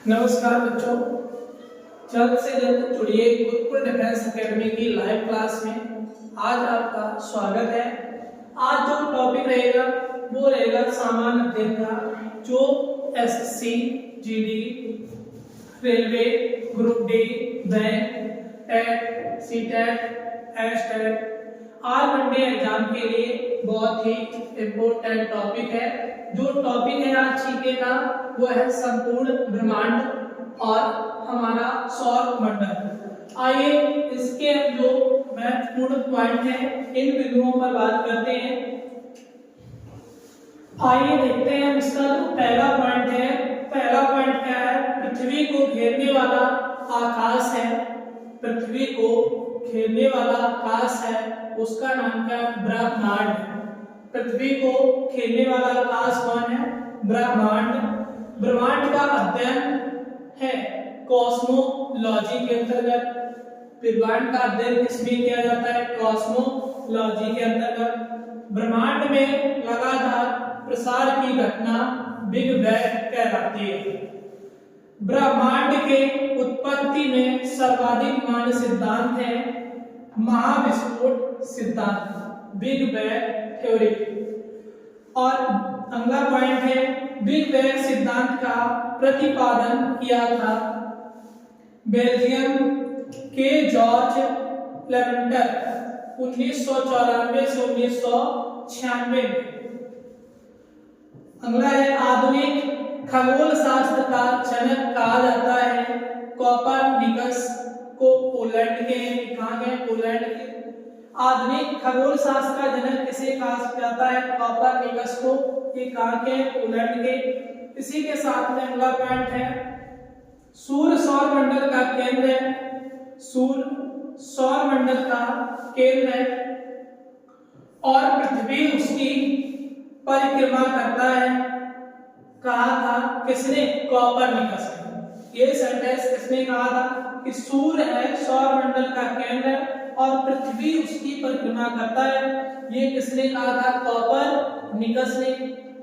नमस्कार बच्चों, जल्द से जल्द जुड़िए गुरुकुल डिफेंस एकेडमी की लाइव क्लास में। आज आपका स्वागत है। आज जो टॉपिक रहेगा वो रहेगा सामान्य अध्ययन का, जो SSC, GD, railway, group D, bank, TET, CTET, HTET, all one day exam के लिए बहुत ही इम्पोर्टेंट टॉपिक है। जो टॉपिक है आज सीखेगा वो है संपूर्ण ब्रह्मांड और हमारा सौर मंडल। आइए इसके जो महत्वपूर्ण पॉइंट है इन बिंदुओं पर बात करते हैं। आइए देखते हैं इसका जो पहला पॉइंट है। पहला पॉइंट क्या है? पृथ्वी को घेरने वाला आकाश है। पृथ्वी को घेरने वाला आकाश है, उसका नाम क्या है? ब्रह्मांड। पृथ्वी को घेरने वाला आकाश कौन है? ब्रह्मांड। ब्रह्मांड का अध्ययन है कॉस्मोलॉजी के अंतर्गत। ब्रह्मांड का अध्ययन किसमें किया जाता है? कॉस्मोलॉजी के अंतर्गत। ब्रह्मांड में लगातार प्रसार की घटना बिग बैंग कहलाती है। ब्रह्मांड के उत्पत्ति में सर्वाधिक मान्य सिद्धांत है महाविस्फोट सिद्धांत, बिग बैंग थ्योरी। और अगला पॉइंट है, बिग बैंग सिद्धांत का प्रतिपादन किया था बेल्जियम के जॉर्ज लेवेंटर 1994 से 1996 में। अगला है, आधुनिक खगोल शास्त्र का जनक कहा जाता है कोपरनिकस को। पोलैंड के, कहां के? पोलैंड के। आधुनिक खगोल शास्त्र का जनक किसे कहा जाता है? कोपरनिकस को। ये कहां के? पोलैंड के। इसी के साथ में अगला पॉइंट है, सूर्य सौर मंडल का केंद्र है। सूर्य सौर मंडल का केंद्र है और पृथ्वी उसकी परिक्रमा करता है। कहा था किसने? कोपरनिकस ने। ये सेंटेंस किसने कहा था कि सूर्य है सौर मंडल का केंद्र और पृथ्वी उसकी परिक्रमा करता है? ये किसने कहा था? कोपरनिकस ने।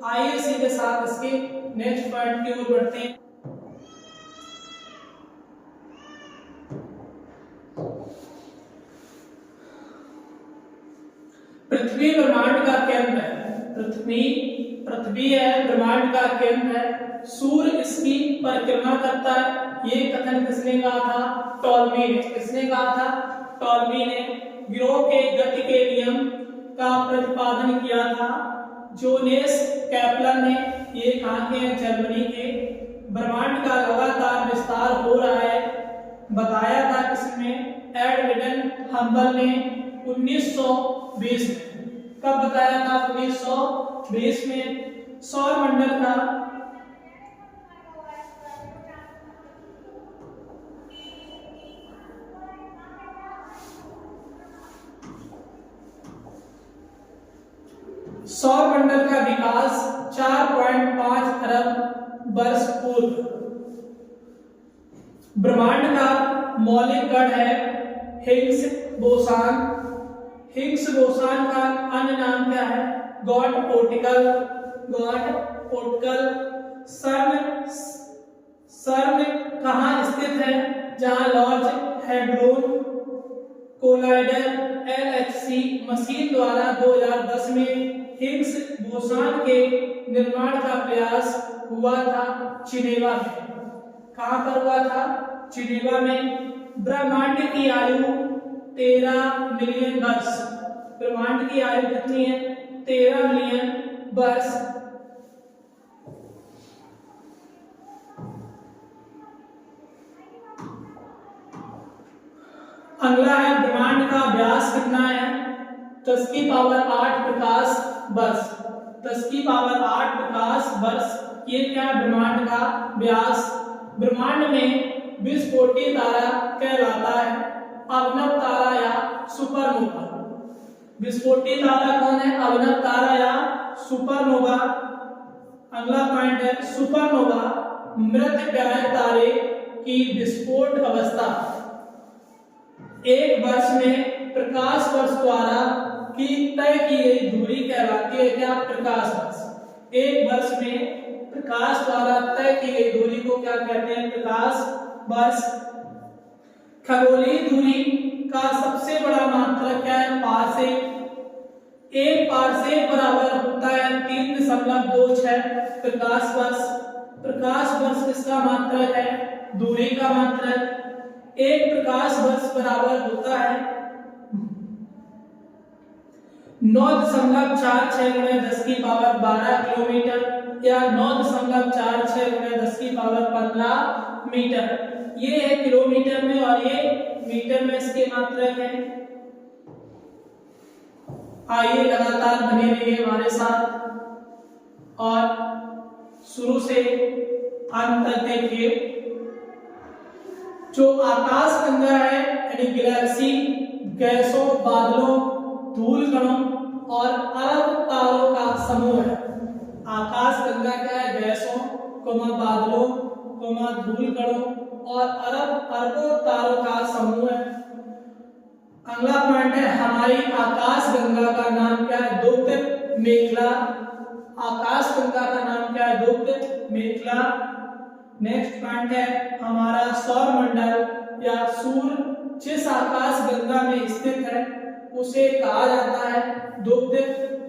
आइए इसी के साथ इसके नेक्स्ट पॉइंट की ओर बढ़ते हैं। पृथ्वी ब्रह्मांड का केंद्र है। पृथ्वी है ब्रह्मांड का केंद्र है। सूर्य इसकी परिक्रमा करता है। ये कथन किसने कहा था? टॉलमी ने। किसने कहा था? टॉलमी ने। ग्रहों के गति के नियम का प्रतिपादन किया था जोनेस केपलर ने। ये कहां के हैं? जर्मनी के। ब्रह्मांड का लगातार विस्तार हो रहा है बताया था किसने? एडविन हबल ने 1920 में। कब बताया था? 1920 में। सौर मंडल का विकास 4.5 अरब वर्ष पूर्व। ब्रह्मांड का मौलिक कण है हिग्स बोसान। हिग्स बोसान का अन्य नाम क्या है? God particle. सर्न कहां स्थित है? जहां Lord hadron collider LHC machine द्वारा 2010 में हिग्स बोसान के निर्माण का प्रयास हुआ था जिनेवा में। कहां पर हुआ था? जिनेवा में। ब्रह्मांड की आयु 13 मिलियन वर्ष। ब्रह्मांड की आयु कितनी है? 13 मिलियन वर्ष। अगला है, ब्रह्मांड का व्यास कितना है? 10 की पावर 8 प्रकाश वर्ष। 10 की पावर 8 प्रकाश वर्ष। ये क्या? ब्रह्मांड का व्यास। ब्रह्मांड में विस्फोटी तारा कहलाता है अभिनव तारा या सुपरनोवा। विस्फोटी तारा कौन है? अभिनव तारा या सुपरनोवा। अगला पॉइंट है, सुपरनोवा मृत ग्रह तारे की विस्फोट अवस्था एक वर्ष में प्रकाश वर्ष द्वारा की तय की गई दूरी कहलाती है क्या? प्रकाश वर्ष। एक वर्ष में प्रकाश द्वारा तय की गई दूरी को क्या कहते हैं? प्रकाश वर्ष। खगोलीय दूरी का सबसे बड़ा मात्रक क्या है? पारसेक। एक पारसेक बराबर होता है 3.26 प्रकाश वर्ष। प्रकाश वर्ष किसका मात्रक है? दूरी का मात्रक। एक प्रकाश वर्ष बराबर होता है 9.46 × 10⁻12 किलोमीटर या 9.46 × 10⁻15 मीटर। ये है किलोमीटर में और ये मीटर में इसके मात्रक है। आइए लगातार बने रहिए हमारे साथ और शुरू से अंत तक देखिए। जो आकाश गंगा है यानी गैलेक्सी गैसों, बादलों, धूल कणों और अरब तारों का समूह है। आकाश गंगा क्या है? गैसों, बादलों, धूल कणों और अरबों तारों का समूह है। अगला पॉइंट है हमारी आकाश गंगा का नाम क्या है? दुग्ध मेखला। आकाश गंगा का नाम क्या है? दुग्ध मेखला। नेक्स्ट पॉइंट है हमारा सौर मंडल या सूर्य जिस आकाश गंगा में स्थित है उसे कहा जाता है दुग्ध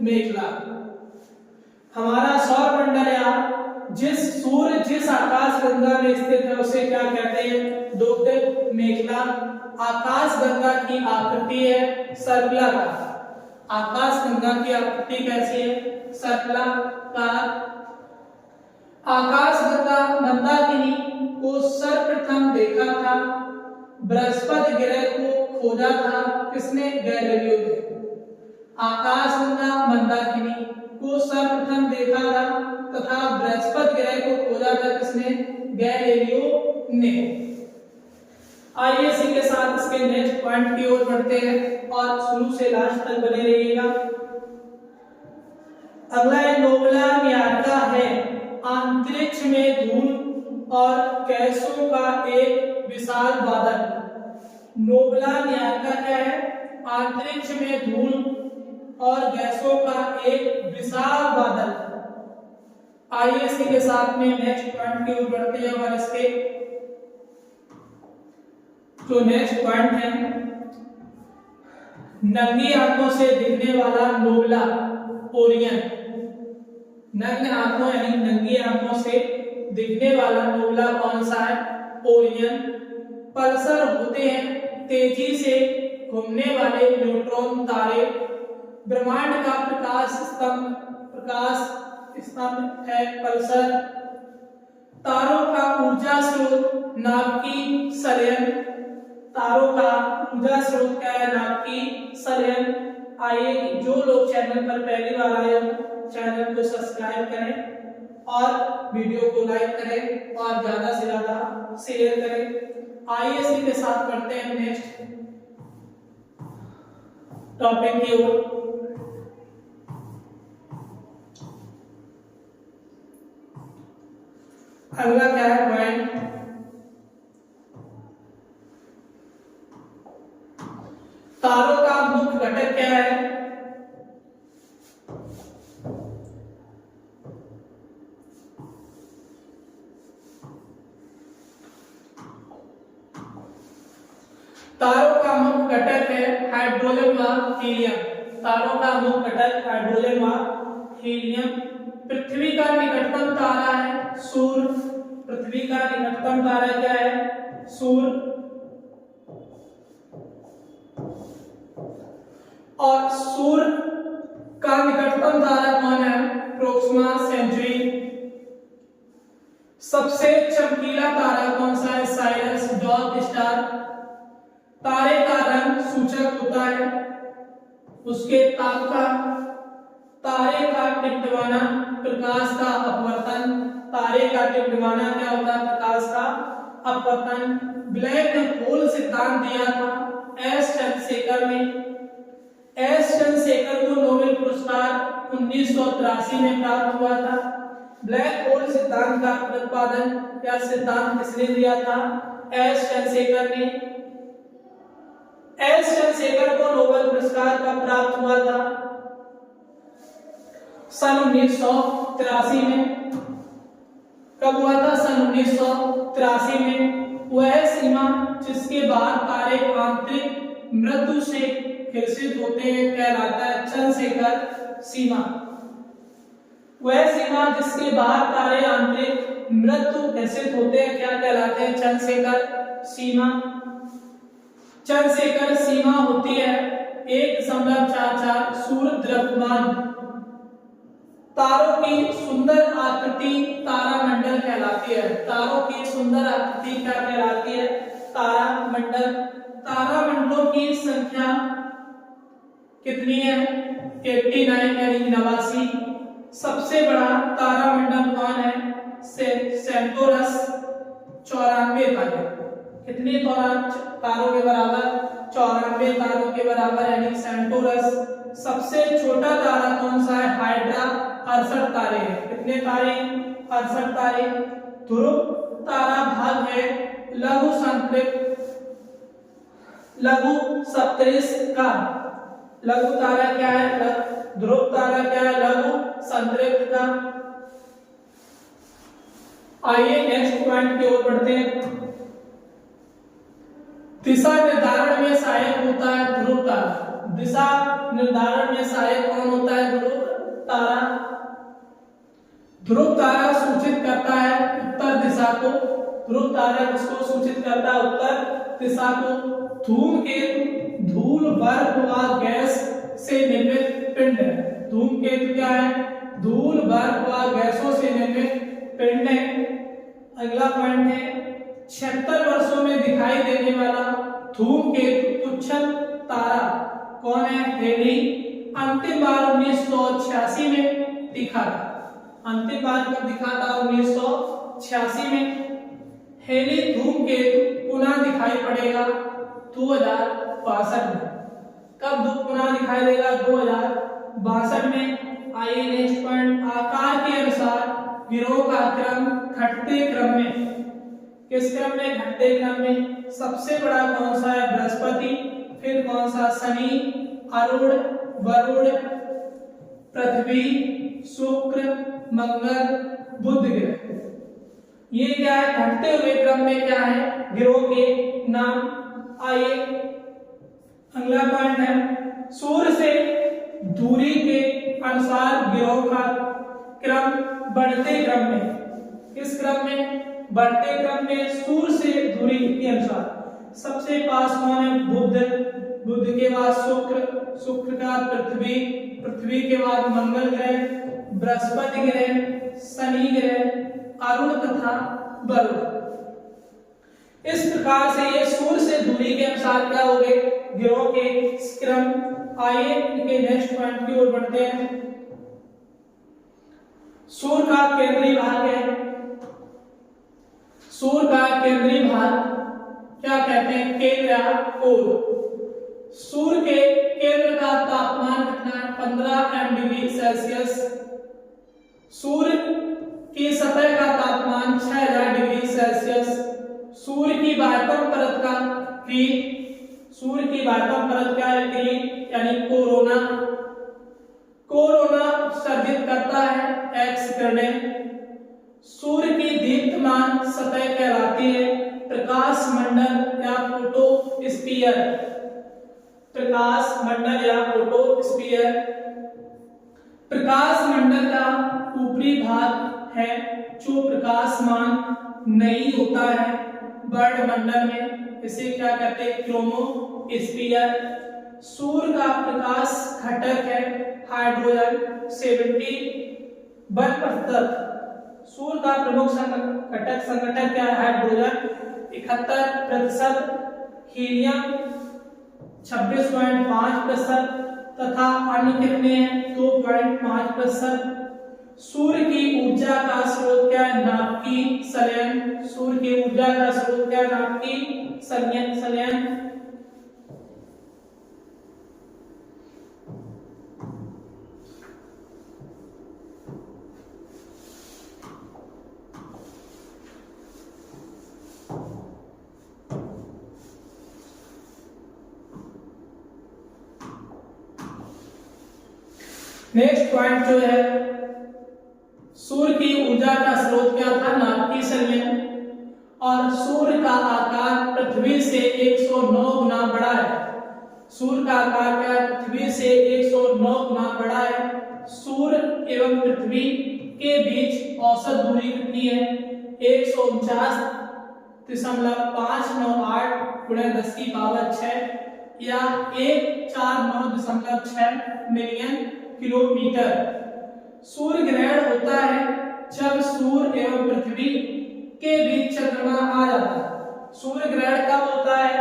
मेखला। हमारा सौर मंडल या सूर्य जिस आकाश गंगा में स्थित है उसे क्या कहते हैं? दुग्ध मेखला। आकाश गंगा की आकृति है सर्पिलाकार। आकाश गंगा की आकृति कैसी है? सर्पिलाकार। आकाश गंगा मंदाकिनी को सर्वप्रथम देखा था, बृहस्पति ग्रह को खोजा था किसने? गैलीलियो ने। आकाश गंगा मंदाकिनी को सर्वप्रथम देखा था तथा बृहस्पति ग्रह को खोजा था किसने? गैलीलियो ने। आइए इसी के साथ इसके नेक्स्ट पॉइंट की ओर बढ़ते हैं और शुरू से लास्ट तक बने रहिएगा। अगला नोबला नियार्का है अंतरिक्ष में धूल और गैसों का एक विशाल बादल। नोबला नियार्का क्या है? अंतरिक्ष में धूल और गैसों का एक विशाल बादल। आइए इसी के साथ में नेक्स्ट पॉइंट की ओर बढ़ते हैं और इसके जो नेक्स्ट पॉइंट है नंगी आंखों से दिखने वाला नोबला ओरियन। नग्न आंखों यानी नंगी आंखों से दिखने वाला नोबला कौन सा है? ओरियन। पल्सर होते हैं तेजी से घूमने वाले न्यूट्रॉन तारे। ब्रह्मांड का प्रकाश स्तंभ है पल्सर। तारों का ऊर्जा स्रोत नाभिकीय संलयन। तारों का ऊर्जा स्रोत क्या है? नाभिकीय संलयन। आइए जो लोग चैनल पर पहली बार आए हो चैनल को सब्सक्राइब करें और वीडियो को लाइक करें और ज्यादा से ज्यादा शेयर करें। आइए इसी के साथ बढ़ते हैं नेक्स्ट टॉपिक की ओर। अगला क्या है पॉइंट? तारों का मुख्य घटक क्या है? तारों का मुख्य घटक है हाइड्रोजन व हीलियम। तारों का मुख्य घटक हाइड्रोजन व हीलियम। पृथ्वी का निकटतम तारा है सूर्य। पृथ्वी का निकटतम तारा क्या है? सूर्य। और सूर्य का निकटतम तारा कौन है? Proxima Centauri. सबसे चमकीला तारा कौन सा है? Cyrus dog star. तारे का रंग सूचक होता है उसके ताप का। तारे का टिमटिमाना प्रकाश का अपवर्तन। तारे का टिमटिमाना क्या होता है? प्रकाश का अपवर्तन। ब्लैक होल सिद्धांत दिया था एस चंद्रशेखर ने। एस चंद्रशेखर को नोबेल पुरस्कार 1983 में प्राप्त हुआ था। ब्लैक होल सिद्धांत का प्रतिपादन या सिद्धांत किसने दिया था? एस चंद्रशेखर ने। एस चंद्रशेखर को नोबेल पुरस्कार कब प्राप्त हुआ था? सन 1983 में। कब हुआ था? सन 1983 में। वह सीमा जिसके बाद तारे आंतरिक मृत्यु से ग्रसित होते हैं कहलाता है चंद्रशेखर सीमा। वह सीमा जिसके बाद तारे आंतरिक मृत्यु ग्रसित होते हैं क्या कहलाते हैं? चंद्रशेखर सीमा। चंद्रशेखर सीमा होती है 1.44 सूर्य द्रव्यमान। तारों की सुंदर आकृति तारामंडल कहलाती है। तारों की सुंदर आकृति क्या कहलाती है? तारामंडल। तारामंडलों की संख्या कितनी है? 89 यानी 89। सबसे बड़ा तारामंडल कौन है? सेंटोरस 94 तारे। कितने तारों के बराबर? 94 तारों के बराबर यानी सेंटोरस। सबसे छोटा तारा कौन सा है? हाइड्रा 68 तारे हैं। कितने तारे? 68 तारे। ध्रुव तारा भाग है लघु संतृप्त लघु सप्तऋषि का। लघु तारा क्या है? ध्रुव तारा क्या है? लघु संतृप्त का। आइए नेक्स्ट पॉइंट की ओर बढ़ते हैं। दिशा निर्धारण में सहायक होता है ध्रुव तारा। दिशा निर्धारण में सहायक कौन होता है? ध्रुव तारा। ध्रुव तारा सूचित करता है उत्तर दिशा को। ध्रुव तारा किसको सूचित करता है? उत्तर दिशा को। धूमकेतु धूल बर्फ व गैस से निर्मित पिंड है। धूमकेतु क्या है? धूल बर्फ व गैसों से निर्मित पिंड है। अगला पॉइंट है 76 वर्षों में दिखाई देने वाला धूमकेतु उच्छल तारा कौन है? हेली। अंतिम बार 1986 में दिखा था। अंतिम बार कब दिखा था? 1986 में। हेली धूमकेतु पुनः दिखाई पड़ेगा 2062 में। कब पुनः दिखाई देगा? 2062 में। आइए नेक्स्ट पॉइंट। आकार के अनुसार गिरोह का क्रम घटते क्रम में। किस क्रम में? घटते क्रम में। सबसे बड़ा कौन सा है? बृहस्पति। फिर कौन सा? शनि, अरुण, वरुण, पृथ्वी, शुक्र, मंगल, बुध ग्रह। ये क्या है? घटते हुए क्रम में क्या है? ग्रहों के नाम। आइए अगला पॉइंट है सूर्य से दूरी के अनुसार ग्रहों का क्रम बढ़ते क्रम में। किस क्रम में? बढ़ते क्रम में सूर्य से दूरी के अनुसार। सबसे पास कौन है? बुध। बुध के बाद शुक्र, शुक्र का पृथ्वी, पृथ्वी के बाद मंगल ग्रह, बृहस्पति ग्रह, शनि ग्रह, अरुण तथा वरुण। इस प्रकार से ये सूर्य से दूरी के अनुसार क्या हो गए? ग्रहों के क्रम। आइए इनके नेक्स्ट पॉइंट की ओर बढ़ते हैं। सूर्य का केंद्रीय भाग है। सूर्य का केंद्रीय भाग क्या कहते हैं? केंद्र या कोर। सूर्य के केंद्र का तापमान कितना है? 15 डिग्री सेल्सियस। सूर्य की सतह का तापमान 6000 डिग्री सेल्सियस। सूर्य की बाह्यतम परत का क्रीट। सूर्य की बाह्यतम परत क्या है? क्रीट यानी कोरोना। कोरोना उत्सर्जित करता है एक्स किरणें। सूर्य की दीप्तमान सतह कहलाती है प्रकाश मंडल या फोटोस्फीयर। प्रकाश मंडल या फोटोस्फीयर। प्रकाश मंडल का ऊपरी भाग है जो प्रकाशमान नहीं होता है बर्ड मंडल में। इसे क्या कहते हैं? क्रोमोस्फीयर। सूर्य का प्रकाश घटक है हाइड्रोजन 71%। सूर्य का प्रमुख घटक संगठन क्या है? हाइड्रोजन 71%, हीलियम 26.5% तथा अन्य कितने हैं? 2.5%। सूर्य की ऊर्जा का स्रोत क्या है? नाभिकीय संलयन। सूर्य की ऊर्जा का स्रोत क्या है? नाभिकीय संलयन। नेक्स्ट पॉइंट जो है सूर्य की ऊर्जा का स्रोत क्या था? नाभिकीय संयन। और सूर्य का आकार पृथ्वी से 109 गुना बड़ा है। सूर्य का आकार क्या है? पृथ्वी से 109 गुना बड़ा है। सूर्य एवं पृथ्वी के बीच औसत दूरी कितनी है? 149.598 × 10⁻6 या 149.6 मिलियन किलोमीटर। सूर्य ग्रहण होता है जब सूर्य एवं पृथ्वी के बीच चंद्रमा आ जाता है। सूर्य ग्रहण कब होता है?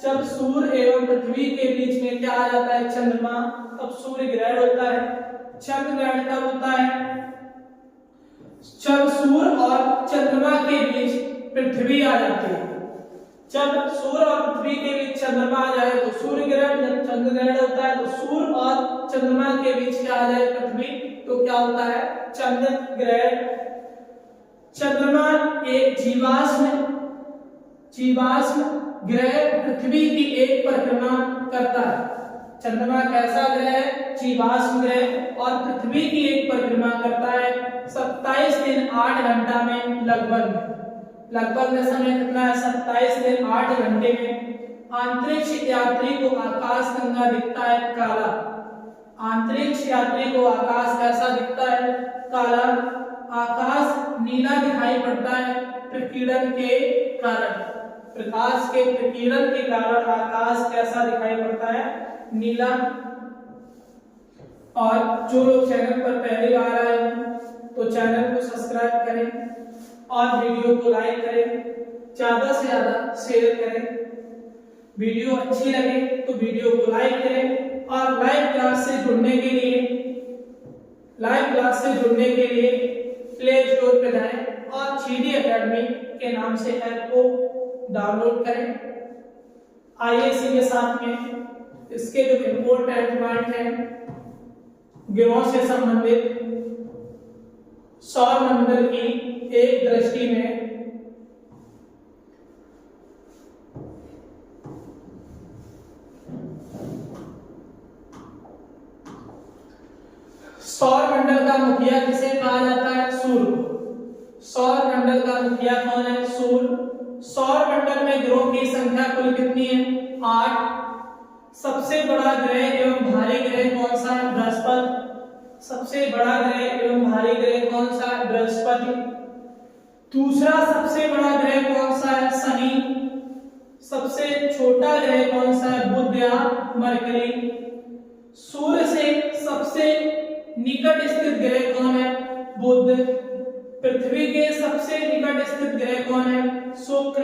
जब सूर्य एवं पृथ्वी के बीच में क्या आ जाता है? चंद्रमा, तब सूर्य ग्रहण होता है। चंद्र ग्रहण कब होता है? जब सूर्य और चंद्रमा के बीच पृथ्वी आ जाती है। जब सूर्य और पृथ्वी के बीच चंद्रमा आ जाए तो सूर्य ग्रहण। जब चंद्र ग्रहण होता है तो सूर्य और चंद्रमा के बीच क्या आ जाए? पृथ्वी, तो क्या होता है? चंद्र ग्रहण। चंद्रमा एक जीवाश्म ग्रह पृथ्वी की एक परिक्रमा करता है। चंद्रमा कैसा ग्रह है? जीवाश्म ग्रह, और पृथ्वी की एक परिक्रमा करता है 27 दिन 8 घंटा में। लगभग में समय कितना है? 27 दिन 8 घंटे में। अंतरिक्ष यात्री को आकाशगंगा दिखता है काला। अंतरिक्ष यात्री को आकाश कैसा दिखता है? काला। आकाश नीला दिखाई पड़ता है प्रकीर्णन के कारण। प्रकाश के प्रकीर्णन के कारण आकाश कैसा दिखाई पड़ता है? नीला। और जो लोग चैनल पर पहली बार आए हैं तो चैनल को सब्सक्राइब करें और वीडियो को लाइक करें, ज्यादा से ज्यादा शेयर करें। वीडियो अच्छी लगे तो वीडियो को लाइक करें। और लाइव क्लास से जुड़ने के लिए प्ले स्टोर पे जाएं और जीडी एकेडमी के नाम से ऐप को डाउनलोड करें। आइए इसी के साथ में इसके जो इम्पोर्टेंट पॉइंट हैं ग्रहों से संबंधित, सौर मंडल की एक दृष्टि में सौर मंडल का मुखिया किसे कहा जाता है? सूर्य। सौर मंडल का मुखिया कौन है? सूर्य। सौर मंडल में ग्रहों की संख्या कुल कितनी है? 8। सबसे बड़ा ग्रह एवं भारी ग्रह कौन सा है? बृहस्पति। सबसे बड़ा ग्रह एवं भारी ग्रह कौन सा है? बृहस्पति। दूसरा सबसे बड़ा ग्रह कौन सा है? शनि। सबसे छोटा ग्रह कौन सा है? बुध या मरकरी। सूर्य से सबसे निकट स्थित ग्रह कौन है? बुध। पृथ्वी के सबसे निकट स्थित ग्रह कौन है? शुक्र।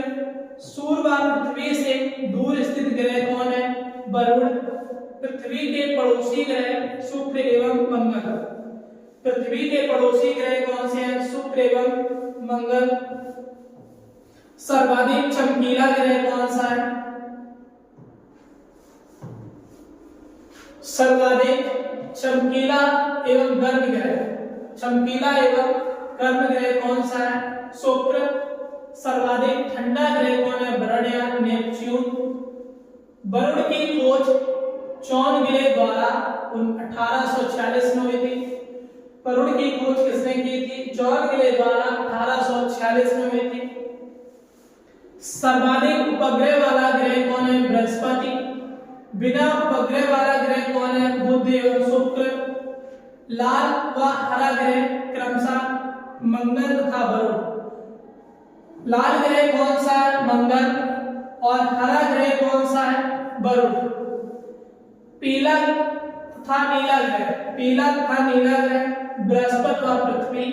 सूर्य व पृथ्वी से दूर स्थित ग्रह कौन है? वरुण। पृथ्वी के पड़ोसी ग्रह शुक्र एवं मंगल। पृथ्वी के पड़ोसी ग्रह कौन से हैं? शुक्र एवं मंगल। सर्वाधिक चमकीला ग्रह कौन सा है? सर्वाधिक चमकीला एवं गर्म ग्रह, चमकीला एवं गर्म ग्रह कौन सा है? शुक्र। सर्वाधिक ठंडा ग्रह कौन है? वरुण या नेपच्यून। वरुण की खोज जॉन ग्ले द्वारा 1846 में हुई थी। वरुण की खोज किसने की थी? जॉन ग्ले द्वारा 1846 में हुई थी। सर्वाधिक उपग्रह वाला ग्रह कौन है? बृहस्पति। बिना उपग्रह वाला ग्रह कौन है? बुध एवं शुक्र। लाल व हरा ग्रह क्रमशः मंगल तथा वरुण। लाल ग्रह कौन सा है? मंगल। और हरा ग्रह कौन सा है? वरुण। पीला तथा नीला ग्रह, पीला तथा नीला ग्रह बृहस्पति व पृथ्वी।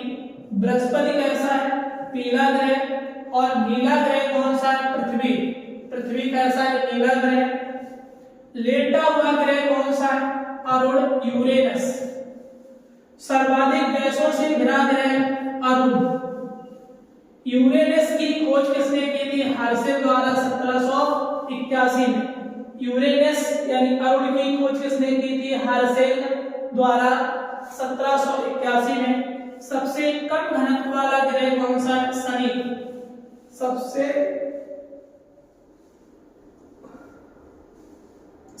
बृहस्पति कैसा है? पीला ग्रह। और नीला ग्रह कौन सा है? पृथ्वी। पृथ्वी कैसा है? नीला ग्रह। लेटा हुआ ग्रह कौन सा है? अरुण, यूरेनस। सर्वाधिक गैसों से घिरा ग्रह अरुण। यूरेनस की खोज किसने की थी? हर्शेल द्वारा 1781 में। यूरेनस यानी अरुण की खोज किसने की थी? हर्शेल द्वारा 1781 में। सबसे कम घनत्व वाला ग्रह कौन सा है? शनि।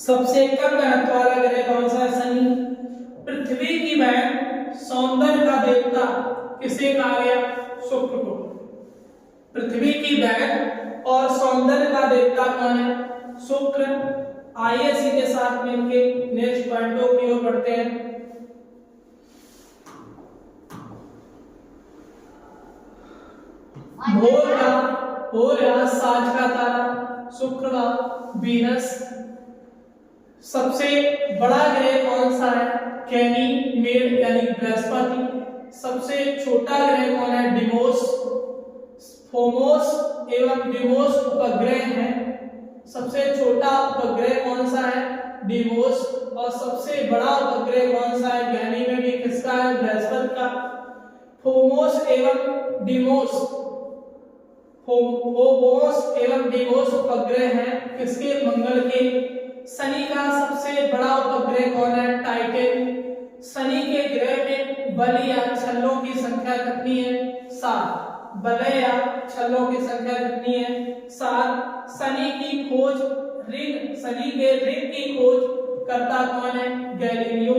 सबसे कम घनत्व वाला ग्रह कौन सा है? शनि। पृथ्वी की बहन, सौंदर्य का देवता किसे कहा गया? शुक्र को। पृथ्वी की बहन और सौंदर्य का देवता कौन है? शुक्र। आइए इसी के साथ मिलके नेक्स्ट पॉइंटों की ओर बढ़ते हैं। भोर या साँझ का तारा शुक्र व वीनस। सबसे बड़ा ग्रह कौन सा है? गैनीमेड यानी बृहस्पति। सबसे छोटा ग्रह कौन है? डिमोस। फोमोस एवं डिमोस उपग्रह हैं। सबसे छोटा उपग्रह कौन सा है? डिमोस। और सबसे बड़ा उपग्रह कौन सा है? गैनीमेड। ये किसका है? बृहस्पति का। फोमोस एवं डिमोस, फोमोस एवं डिमोस उपग्रह हैं किसके? मंगल के। शनि का सबसे बड़ा उपग्रह कौन है? टाइटन। शनि के ग्रह में बल या छल्लों की संख्या कितनी है? 7। बल या छल्लों की संख्या कितनी है? 7। शनि की खोज रिंग, शनि के रिंग की खोज करता कौन है? गैलीलियो।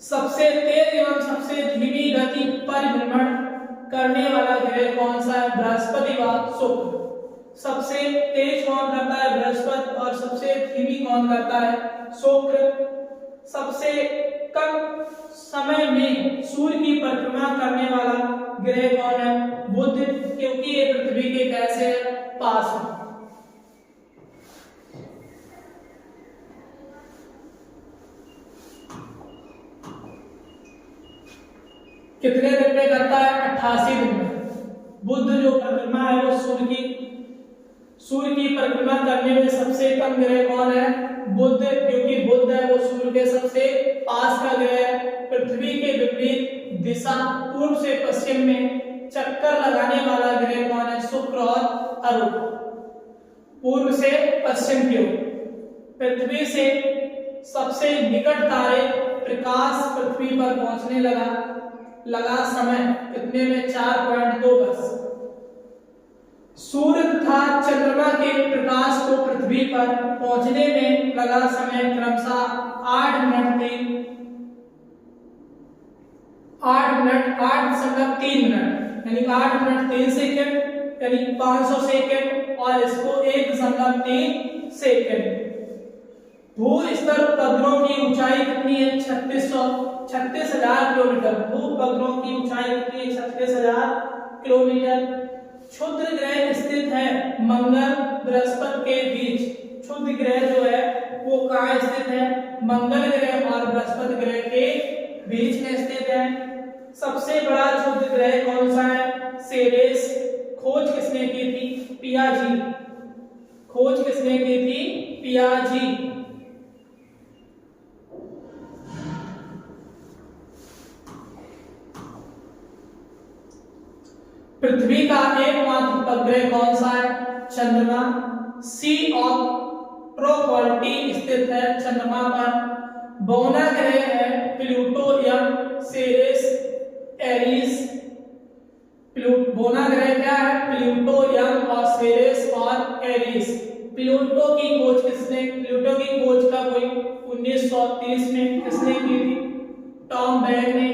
सबसे तेज एवं सबसे धीमी गति पर भ्रमण करने वाला ग्रह कौन सा है? बृहस्पति व शुक्र। सबसे तेज कौन करता है? बृहस्पति। और सबसे धीमी कौन करता है? शुक्र। सबसे कम समय में सूर्य की परिक्रमा करने वाला ग्रह कौन है? बुध, क्योंकि ये पृथ्वी के कैसे पास है। कितने दिन में करता है? 88 दिन में। बुध जो परिक्रमा है वो सूर्य की परिक्रमा करने में सबसे कम ग्रह कौन है? बुध, क्योंकि बुध है वो सूर्य के सबसे पास का ग्रह है। पृथ्वी के विपरीत दिशा पूर्व से पश्चिम में चक्कर लगाने वाला ग्रह कौन है? शुक्र और अरुण। पूर्व से पश्चिम की ओर। पृथ्वी से सबसे निकट तारे प्रकाश पृथ्वी पर पहुंचने लगा समय कितने में? 4.2 वर्ष। सूर्य तथा चंद्रमा के प्रकाश को पृथ्वी पर पहुंचने में लगा समय क्रमशः 8 मिनट 8.3 मिनट, यानी 8 मिनट 3 सेकंड, यानी 500 सेकंड, और इसको 1.3 सेकंड। भू स्तर उपग्रहों की ऊंचाई कितनी है? 36,000 किलोमीटर। भू उपग्रहों की ऊंचाई कितनी है? 36,000 किलोमीटर। क्षुद्र ग्रह स्थित है मंगल बृहस्पति के बीच। क्षुद्र ग्रह जो है वो कहाँ स्थित है? मंगल ग्रह और बृहस्पति ग्रह के बीच में स्थित है। सबसे बड़ा क्षुद्र ग्रह कौन सा है? सेरेस। खोज किसने की थी? पियाजी। खोज किसने की थी? पियाजी। पृथ्वी का एकमात्र उपग्रह कौन सा है? चंद्रमा। सी ऑफ ट्रोक्वालिटी स्थित है चंद्रमा पर। बौना ग्रह है प्लूटो, यम, सेरेस, एरीस। बौना ग्रह क्या है? प्लूटो, यम और सेरेस और एरीस। प्लूटो की खोज कब हुई? 1930 में। किसने की थी? टॉम बैग ने।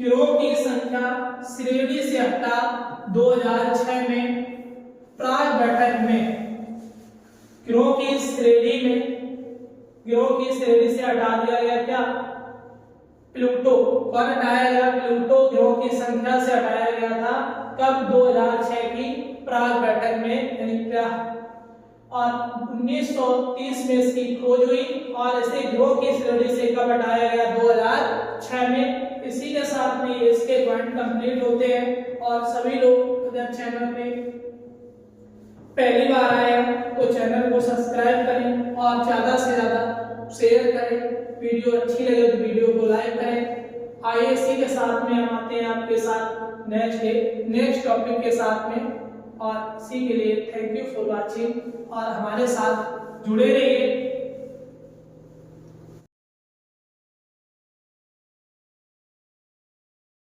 ग्रहों की संख्या श्रेणी से हटा 2006 में प्राग बैठक में ग्रहों की श्रेणी से हटा दिया गया। क्या? प्लूटो। कौन हटाया गया? प्लूटो ग्रहों की संख्या से हटाया गया था। कब? 2006 की प्राग बैठक में, यानी क्या? और 1930 में इसकी खोज हुई और इसे ग्रहों की श्रेणी से कब हटाया गया? 2006 में। इसी के साथ में इसके पॉइंट कंप्लीट होते हैं। और सभी लोग अगर चैनल पे पहली बार आए हैं तो चैनल को सब्सक्राइब करें और ज्यादा से ज्यादा शेयर करें। वीडियो अच्छी लगे तो वीडियो को लाइक करें। आइए इसी के साथ में हम आते हैं आपके साथ नेक्स्ट टॉपिक के साथ में। और इसी के लिए थैंक यू फॉर वॉचिंग और हमारे साथ जुड़े रहिए।